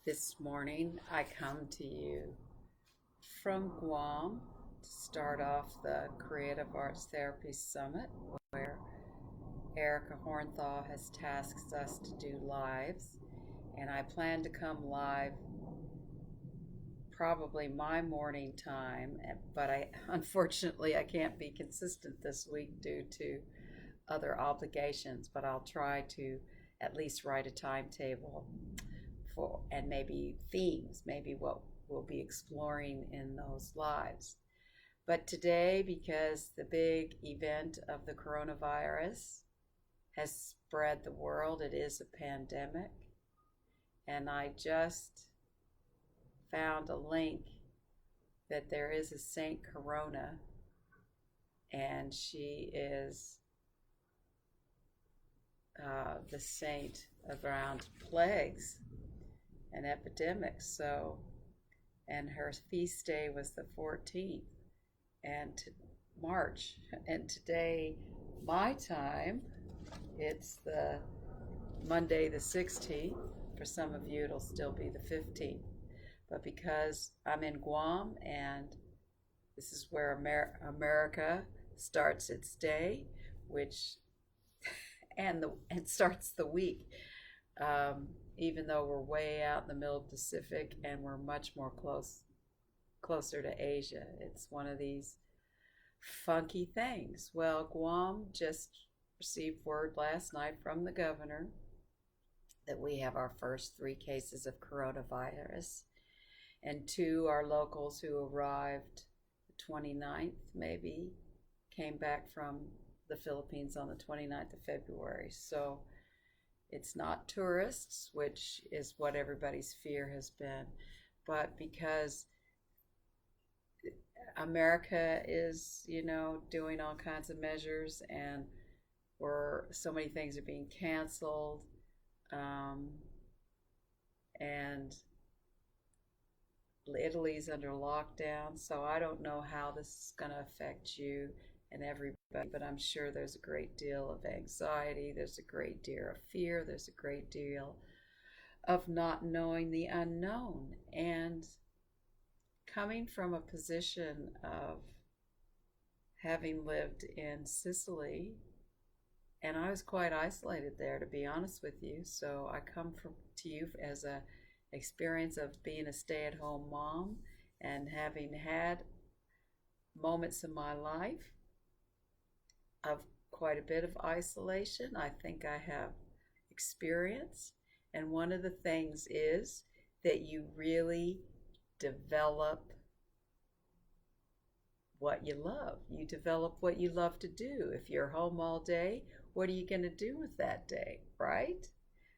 This morning I come to you from Guam to start off the Creative Arts Therapy Summit, where Erica Hornthal has tasked us to do lives. And I plan to come live probably my morning time, but unfortunately I can't be consistent this week due to other obligations, but I'll try to at least write a timetable for, and maybe themes, maybe what we'll be exploring in those lives. But today, because the big event of the coronavirus has spread the world, it is a pandemic, and I just found a link that there is a Saint Corona, and she is the saint around plagues and epidemics. So, and her feast day was the 14th and March. And today, my time, it's the Monday the 16th. For some of you, it'll still be the 15th. But because I'm in Guam and this is where America starts its day, which and starts the week, even though we're way out in the middle of the Pacific and we're much more closer to Asia. It's one of these funky things. Well, Guam just received word last night from the governor that we have our first 3 cases of coronavirus, and 2 are locals who arrived the 29th, maybe, came back from the Philippines on the 29th of February. So it's not tourists, which is what everybody's fear has been, but because America is, doing all kinds of measures, and where so many things are being canceled, and Italy's under lockdown. So I don't know how this is going to affect you and everybody, but I'm sure there's a great deal of anxiety, there's a great deal of fear, there's a great deal of not knowing the unknown. And coming from a position of having lived in Sicily, and I was quite isolated there, to be honest with you, so I come to you as a experience of being a stay-at-home mom and having had moments in my life of quite a bit of isolation. I think I have experience, and one of the things is that you really develop what you love. You develop what you love to do. If you're home all day, what are you going to do with that day, right?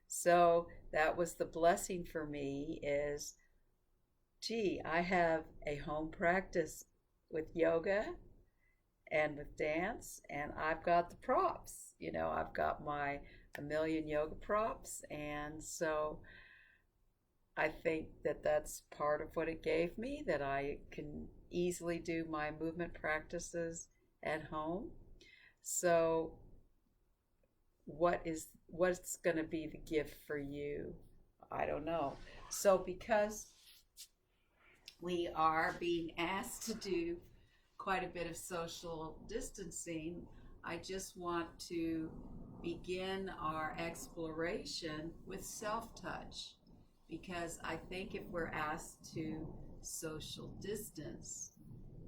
So that was the blessing for me is, I have a home practice with yoga and with dance, and I've got the props. I've got my a million yoga props, and so I think that that's part of what it gave me, that I can easily do my movement practices at home. So what's going to be the gift for you? I don't know. So because we are being asked to do quite a bit of social distancing, I just want to begin our exploration with self-touch, because I think if we're asked to social distance,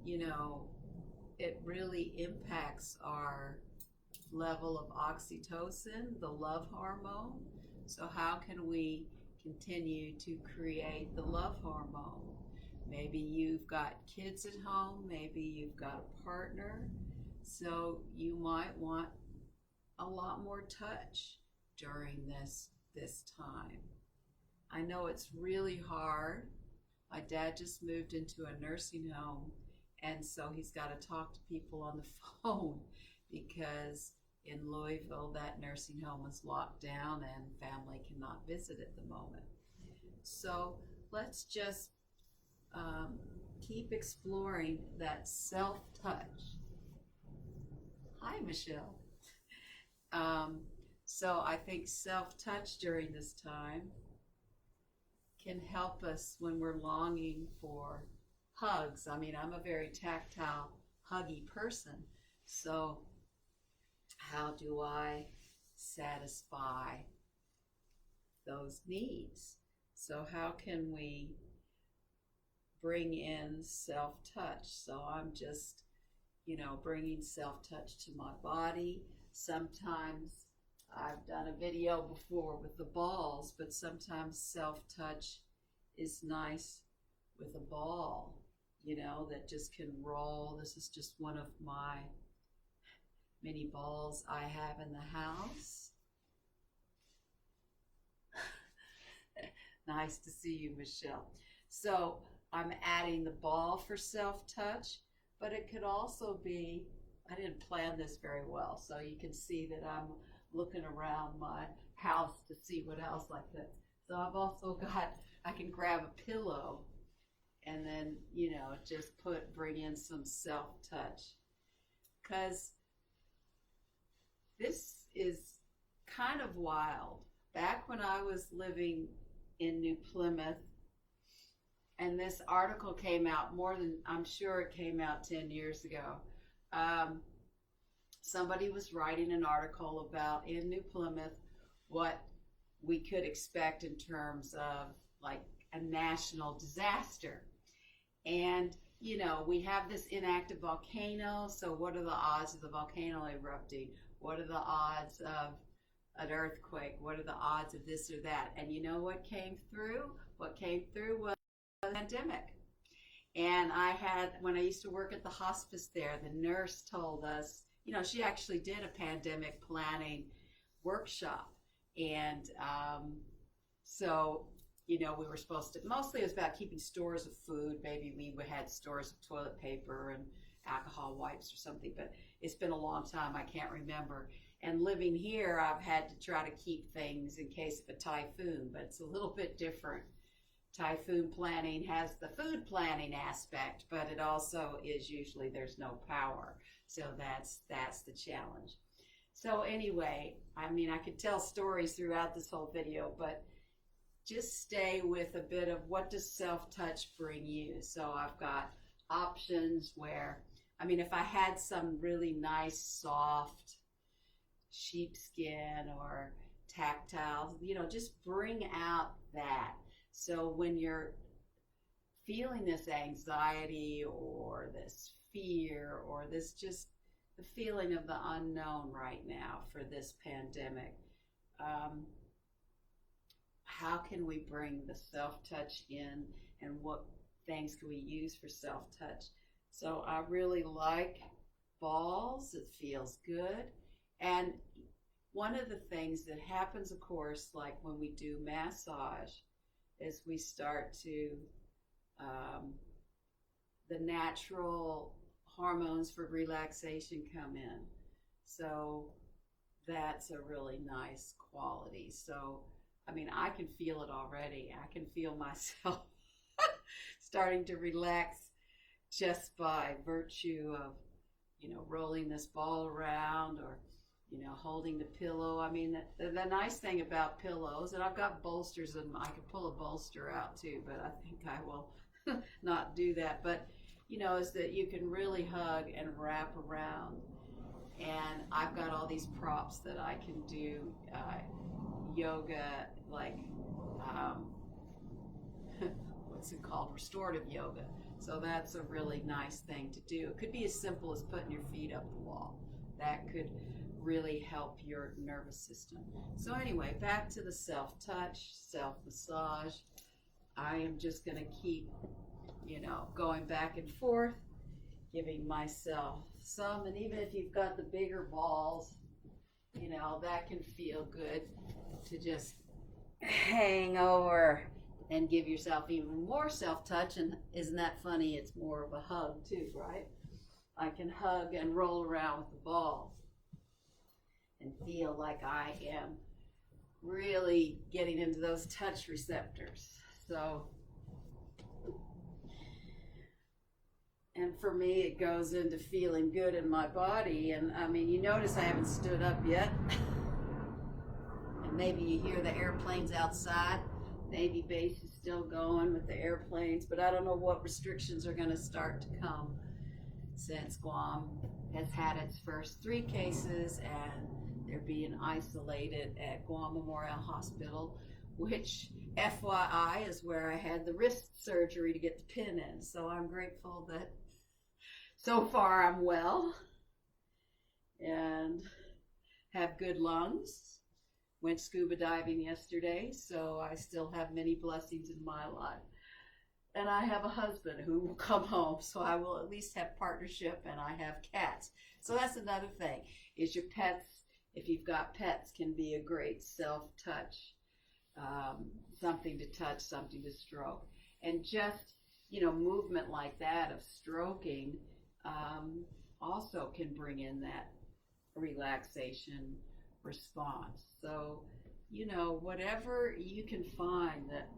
it really impacts our level of oxytocin, the love hormone. So how can we continue to create the love hormone? Maybe you've got kids at home, maybe you've got a partner, so you might want a lot more touch during this time. I know it's really hard. My dad just moved into a nursing home, and so he's got to talk to people on the phone because in Louisville, that nursing home is locked down and family cannot visit at the moment. So let's just keep exploring that self-touch. Hi, Michelle. So I think self-touch during this time can help us when we're longing for hugs. I mean, I'm a very tactile, huggy person. So how do I satisfy those needs? So how can we bring in self-touch? So I'm just, bringing self-touch to my body. Sometimes I've done a video before with the balls, but sometimes self-touch is nice with a ball, that just can roll. This is just one of my many balls I have in the house. Nice to see you, Michelle. So I'm adding the ball for self-touch, but it could also be, I didn't plan this very well, so you can see that I'm looking around my house to see what else like that. So I've also got, I can grab a pillow and then, just bring in some self-touch. Because this is kind of wild. Back when I was living in New Plymouth, and this article came out I'm sure it came out 10 years ago. Somebody was writing an article about in New Plymouth what we could expect in terms of like a national disaster. And, we have this inactive volcano, so what are the odds of the volcano erupting? What are the odds of an earthquake? What are the odds of this or that? And you know what came through? What came through was a pandemic. And when I used to work at the hospice there, the nurse told us, she actually did a pandemic planning workshop. And so, we were supposed to, mostly it was about keeping stores of food. Maybe we had stores of toilet paper and alcohol wipes or something, but it's been a long time. I can't remember. And living here, I've had to try to keep things in case of a typhoon, but it's a little bit different. Typhoon planning has the food planning aspect, but it also is usually there's no power. So that's the challenge. So anyway, I could tell stories throughout this whole video, but just stay with a bit of what does self-touch bring you. So I've got options where, if I had some really nice, soft sheepskin or tactile, just bring out that. So when you're feeling this anxiety or this fear or this just the feeling of the unknown right now for this pandemic, how can we bring the self-touch in, and what things can we use for self-touch? So I really like balls. It feels good. And one of the things that happens, of course, like when we do massage, is we start to, the natural hormones for relaxation come in. So that's a really nice quality. So, I can feel it already. I can feel myself starting to relax just by virtue of, rolling this ball around or, holding the pillow. The nice thing about pillows, and I've got bolsters, and I can pull a bolster out too, but I think I will not do that. But, is that you can really hug and wrap around. And I've got all these props that I can do yoga, like, what's it called? Restorative yoga. So that's a really nice thing to do. It could be as simple as putting your feet up the wall. That could really help your nervous system. So anyway, back to the self-touch, self-massage. I am just going to keep, going back and forth, giving myself some. And even if you've got the bigger balls, that can feel good to just hang over and give yourself even more self-touch. And isn't that funny? It's more of a hug too, right? I can hug and roll around with the ball and feel like I am really getting into those touch receptors. So, and for me, it goes into feeling good in my body. And you notice I haven't stood up yet. And maybe you hear the airplanes outside. Navy base is still going with the airplanes, but I don't know what restrictions are going to start to come since Guam has had its first 3 cases and they're being isolated at Guam Memorial Hospital, which FYI is where I had the wrist surgery to get the pin in. So I'm grateful that so far I'm well and have good lungs. Went scuba diving yesterday, so I still have many blessings in my life. And I have a husband who will come home, so I will at least have partnership, and I have cats. So that's another thing, is your pets, if you've got pets, can be a great self-touch, something to touch, something to stroke. And just, movement like that of stroking also can bring in that relaxation response. So, whatever you can find that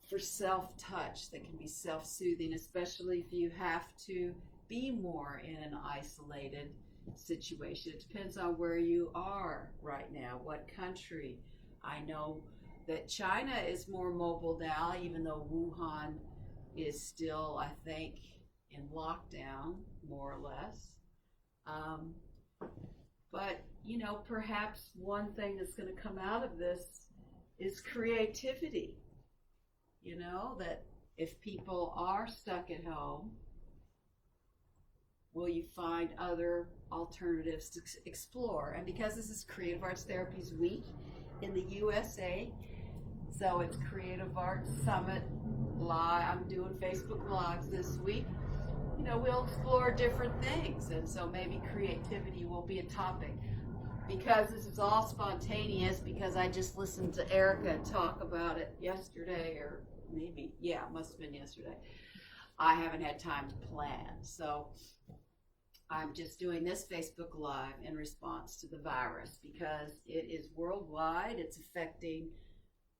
for self-touch that can be self-soothing, especially if you have to be more in an isolated situation. It depends on where you are right now, what country. I know that China is more mobile now, even though Wuhan is still, I think, in lockdown, more or less. But, perhaps one thing that's going to come out of this is creativity. That if people are stuck at home, will you find other alternatives to explore? And because this is Creative Arts Therapies Week in the USA, so it's Creative Arts Summit Live. I'm doing Facebook Lives this week. We'll explore different things, and so maybe creativity will be a topic. Because this is all spontaneous, because I just listened to Erica talk about it yesterday, or maybe, it must have been yesterday. I haven't had time to plan, so I'm just doing this Facebook Live in response to the virus, because it is worldwide. It's affecting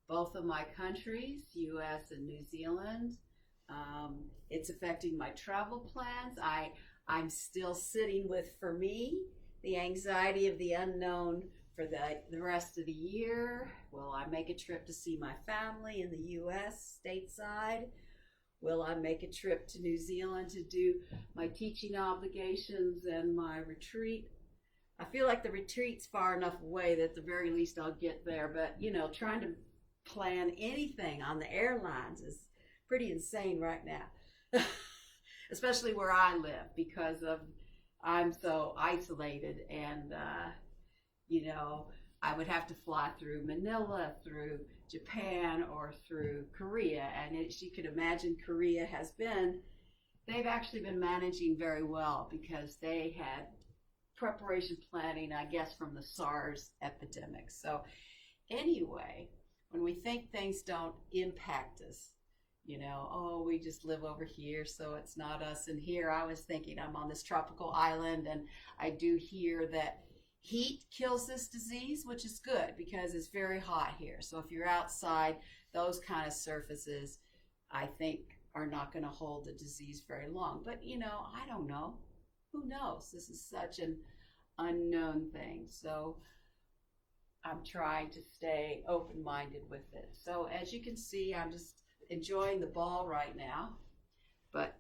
both of my countries, US and New Zealand. It's affecting my travel plans. I'm still sitting with, for me, the anxiety of the unknown for the rest of the year. Will I make a trip to see my family in the US stateside? Will I make a trip to New Zealand to do my teaching obligations and my retreat? I feel like the retreat's far enough away that at the very least I'll get there, but trying to plan anything on the airlines is pretty insane right now. Especially where I live, because I'm so isolated, and I would have to fly through Manila, through Japan, or through Korea. And as you can imagine, Korea they've actually been managing very well, because they had preparation planning, I guess, from the SARS epidemic. So anyway, when we think things don't impact us, we just live over here, so it's not us. And here I was thinking, I'm on this tropical island, and I do hear that heat kills this disease, which is good because it's very hot here. So if you're outside, those kind of surfaces, I think, are not going to hold the disease very long. But, I don't know. Who knows? This is such an unknown thing. So I'm trying to stay open-minded with it. So as you can see, I'm just enjoying the ball right now, but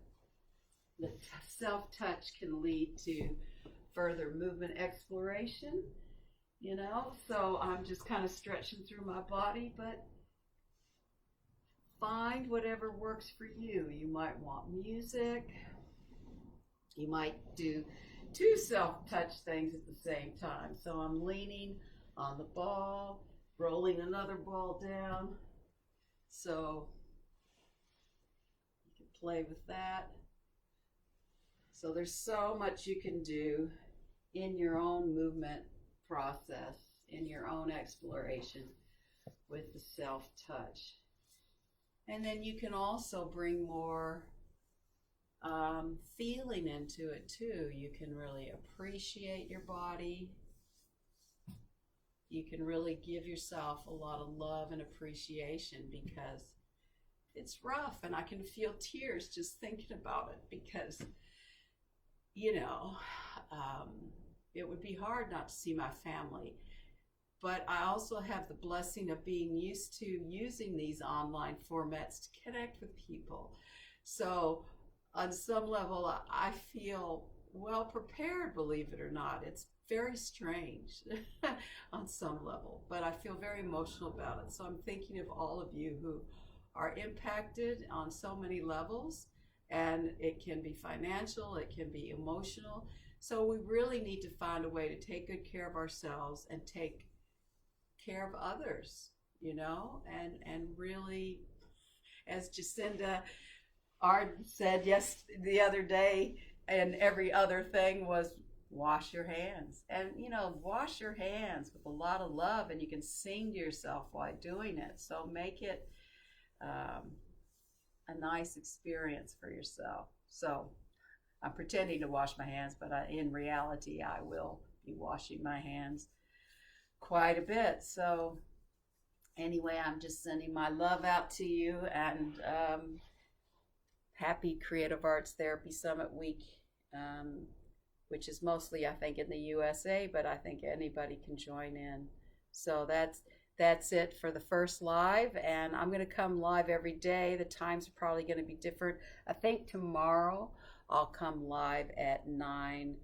the self-touch can lead to further movement exploration, so I'm just kind of stretching through my body, but find whatever works for you. You might want music, you might do 2 self-touch things at the same time. So I'm leaning on the ball, rolling another ball down, so play with that. So there's so much you can do in your own movement process, in your own exploration with the self-touch. And then you can also bring more feeling into it too. You can really appreciate your body. You can really give yourself a lot of love and appreciation, because it's rough, and I can feel tears just thinking about it, because, it would be hard not to see my family. but I also have the blessing of being used to using these online formats to connect with people. So, on some level, I feel well prepared, believe it or not. It's very strange on some level, but I feel very emotional about it. So, I'm thinking of all of you who are impacted on so many levels, and it can be financial, it can be emotional. So, we really need to find a way to take good care of ourselves and take care of others, and really, as Jacinda Ard said the other day, and every other thing was wash your hands. And wash your hands with a lot of love, and you can sing to yourself while doing it. So make it a nice experience for yourself. So I'm pretending to wash my hands, but in reality, I will be washing my hands quite a bit. So anyway, I'm just sending my love out to you, and happy Creative Arts Therapy Summit Week, which is mostly, I think, in the USA, but I think anybody can join in. So that's it for the first live, and I'm going to come live every day. The times are probably going to be different. I think tomorrow I'll come live at 9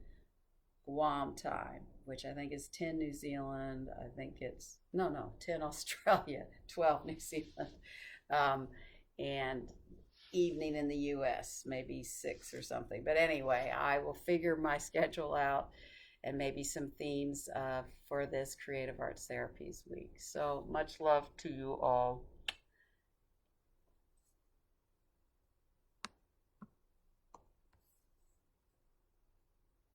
Guam time, which I think is 10 New Zealand. I think it's, no, 10 Australia, 12 New Zealand, and evening in the US, maybe 6 or something. But anyway, I will figure my schedule out and maybe some themes for this Creative Arts Therapies Week. So much love to you all.